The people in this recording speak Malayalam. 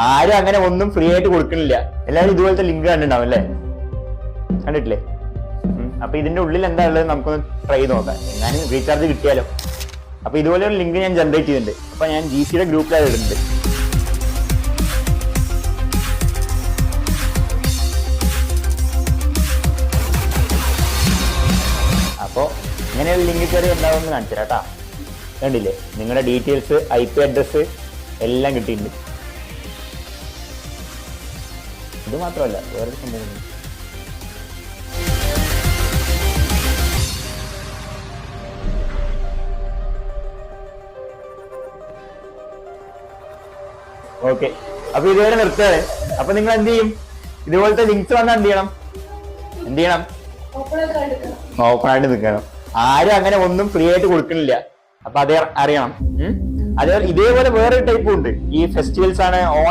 ആരും അങ്ങനെ ഒന്നും ഫ്രീ ആയിട്ട് കൊടുക്കണില്ല. എല്ലാവരും ഇതുപോലത്തെ ലിങ്ക് കണ്ടിട്ടുണ്ടാവും അല്ലേ? കണ്ടിട്ടില്ലേ? അപ്പൊ ഇതിന്റെ ഉള്ളിൽ എന്താ ഉള്ളത് നമുക്കൊന്ന് ട്രൈ ചെയ്ത് നോക്കാം. എങ്ങാനും റീചാർജ് കിട്ടിയാലോ. അപ്പൊ ഇതുപോലെ ഒരു ലിങ്ക് ഞാൻ ജനറേറ്റ് ചെയ്തിട്ടുണ്ട്. അപ്പൊ ഞാൻ GCയുടെ ഗ്രൂപ്പിലാണ് ഇടുന്നുണ്ട്. അപ്പോ ഇങ്ങനെയുള്ള ലിങ്ക് കയറി ഉണ്ടാവുമെന്ന് കാണിച്ചു തരാം കേട്ടാ. കണ്ടില്ലേ? നിങ്ങളുടെ ഡീറ്റെയിൽസ്, IP അഡ്രസ് എല്ലാം കിട്ടിയിട്ടുണ്ട്. ഇത് മാത്രമല്ല, വേറൊരു സംഭവം. ഓക്കെ, അപ്പൊ ഇതുവരെ നിർത്തുകയാണ്. അപ്പൊ നിങ്ങൾ എന്ത് ചെയ്യും? ഇതുപോലത്തെ ലിങ്ക്സ് വന്നാൽ എന്ത് ചെയ്യണം? ഓപ്പൺ ആയിട്ട് നിൽക്കണം. ആരും അങ്ങനെ ഒന്നും ഫ്രീ ആയിട്ട് കൊടുക്കണില്ല. അപ്പൊ അതേ അറിയണം. അതേപോലെ ഇതേപോലെ വേറൊരു ടൈപ്പും ഉണ്ട്. ഈ ഫെസ്റ്റിവൽസ് ആണ്,